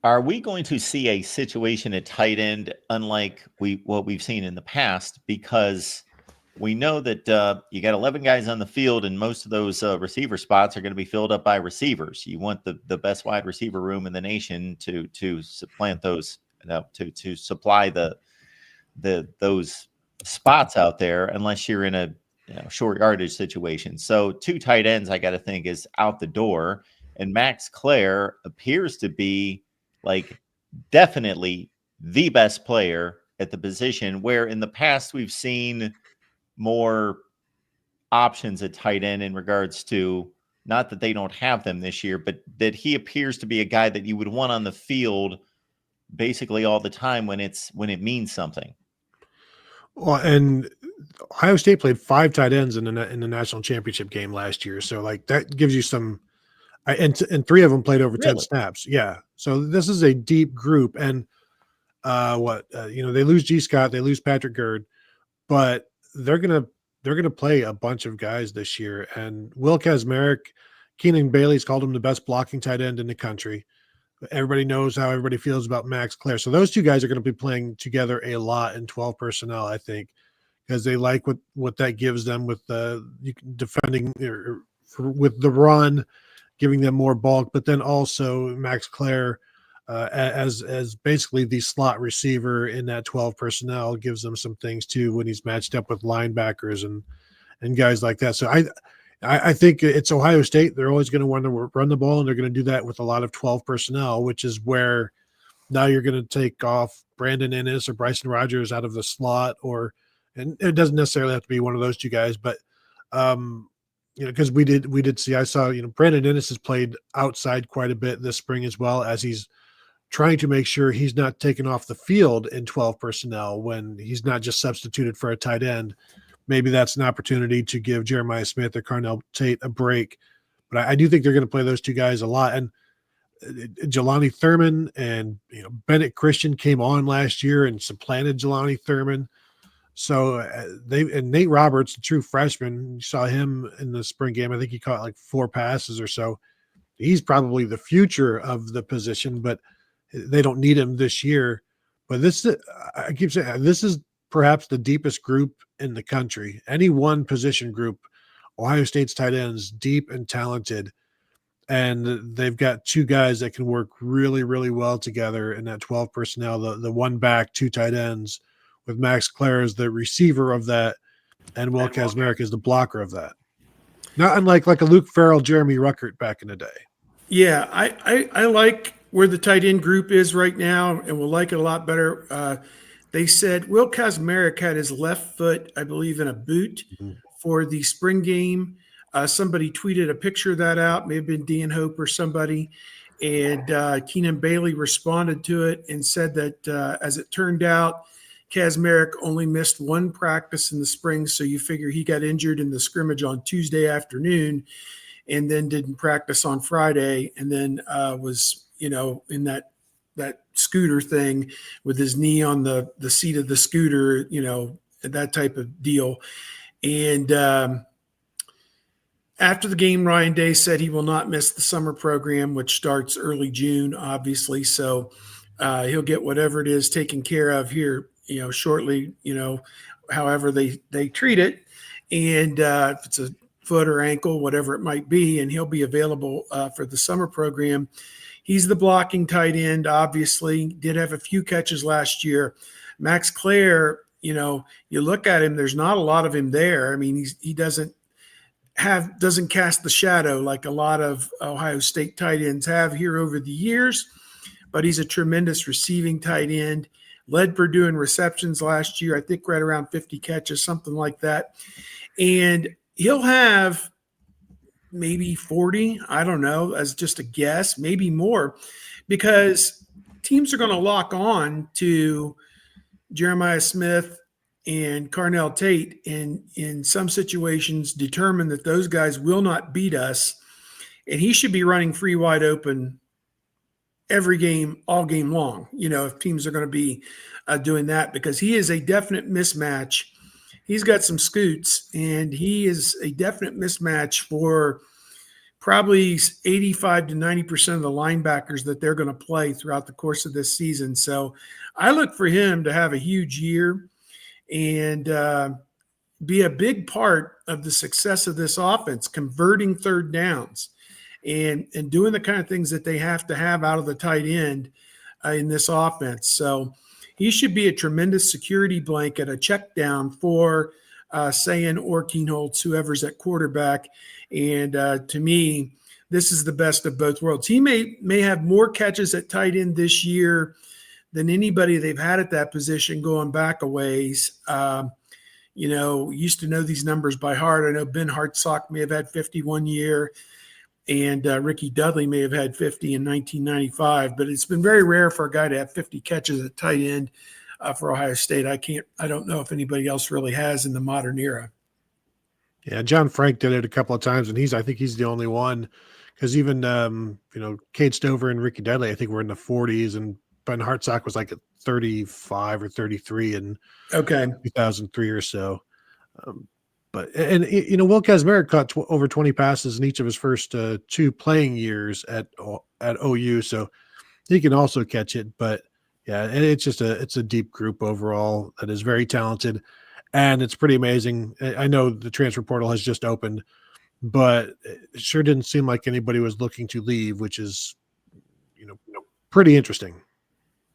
Are we going to see a situation at tight end unlike what we've seen in the past? Because we know that you got 11 guys on the field, and most of those receiver spots are going to be filled up by receivers. You want the best wide receiver room in the nation to supplant those, to supply those spots out there, unless you're in a short yardage situation. So two tight ends, I got to think, is out the door. And Max Klare appears to be like definitely the best player at the position, where in the past we've seen more options at tight end in regards to, not that they don't have them this year, but that he appears to be a guy that you would want on the field basically all the time when it means something. Well, and Ohio State played 5 tight ends in the national championship game last year, so like that gives you some. And 3 of them played over 10 Really? snaps. Yeah, so this is a deep group, and they lose G. Scott, they lose Patrick Gerd, but they're gonna play a bunch of guys this year. And Will Kazmarek, Keenan Bailey's called him the best blocking tight end in the country. Everybody knows how everybody feels about Max Klare. So those 2 guys are going to be playing together a lot in 12 personnel, I think, because they like what that gives them with the defending with the run, giving them more bulk, but then also Max Klare as basically the slot receiver in that 12 personnel gives them some things too when he's matched up with linebackers and guys like that. So I think it's Ohio State. They're always going to want to run the ball, and they're going to do that with a lot of 12 personnel, which is where now you're going to take off Brandon Ennis or Bryson Rogers out of the slot, and it doesn't necessarily have to be one of those 2 guys, but because we did see, I saw, Brandon Ennis has played outside quite a bit this spring as well, as he's trying to make sure he's not taken off the field in 12 personnel when he's not just substituted for a tight end. Maybe that's an opportunity to give Jeremiah Smith or Carnell Tate a break. But I do think they're going to play those 2 guys a lot. And Jelani Thurman and Bennett Christian came on last year and supplanted Jelani Thurman. So and Nate Roberts, the true freshman, you saw him in the spring game. I think he caught like 4 passes or so. He's probably the future of the position, but they don't need him this year. But I keep saying, this is perhaps the deepest group in the country. Any one position group, Ohio State's tight ends, deep and talented. And they've got 2 guys that can work really, really well together in that 12 personnel, the one back, 2 tight ends, with Max Klare as the receiver of that, and Will Kazmarek is the blocker of that. Not unlike like a Luke Farrell, Jeremy Ruckert back in the day. Yeah, I like where the tight end group is right now, and we'll like it a lot better. They said Will Kazmarek had his left foot, I believe, in a boot for the spring game. Somebody tweeted a picture of that out, may have been Dan Hope or somebody, and Keenan Bailey responded to it and said that as it turned out, Kazmarek only missed 1 practice in the spring, so you figure he got injured in the scrimmage on Tuesday afternoon and then didn't practice on Friday, and then was, in that scooter thing with his knee on the seat of the scooter, that type of deal. And after the game, Ryan Day said he will not miss the summer program, which starts early June, obviously. So he'll get whatever it is taken care of here, shortly, however they treat it. And if it's a foot or ankle, whatever it might be, and he'll be available for the summer program. He's the blocking tight end, obviously. Did have a few catches last year. Max Klare, you look at him, there's not a lot of him there. I mean, he doesn't cast the shadow like a lot of Ohio State tight ends have here over the years, but he's a tremendous receiving tight end. Led Purdue in receptions last year, I think right around 50 catches, something like that. And he'll have maybe 40, I don't know, as just a guess, maybe more, because teams are going to lock on to Jeremiah Smith and Carnell Tate, and in some situations determine that those guys will not beat us, and he should be running free wide open every game, all game long, if teams are going to be doing that, because he is a definite mismatch. He's got some scoots, and he is a definite mismatch for probably 85 to 90% of the linebackers that they're going to play throughout the course of this season. So I look for him to have a huge year and be a big part of the success of this offense, converting third downs and doing the kind of things that they have to have out of the tight end in this offense. So he should be a tremendous security blanket, a check down for Sayin or Keenholz, whoever's at quarterback. And to me, this is the best of both worlds. He may have more catches at tight end this year than anybody they've had at that position going back a ways. Used to know these numbers by heart. I know Ben Hartsock may have had 50 one year, and Ricky Dudley may have had 50 in 1995, but it's been very rare for a guy to have 50 catches at tight end for Ohio State. I don't know if anybody else really has in the modern era. Yeah, John Frank did it a couple of times, and I think he's the only one, because even Cade Stover and Ricky Dudley, I think, were in the 40s, and Ben Hartsock was like at 35 or 33 in 2003 or so. But Will Kazmarek caught over 20 passes in each of his first 2 playing years at OU, so he can also catch it. But yeah, and it's a deep group overall that is very talented, and it's pretty amazing. I know the transfer portal has just opened, but it sure didn't seem like anybody was looking to leave, which is pretty interesting.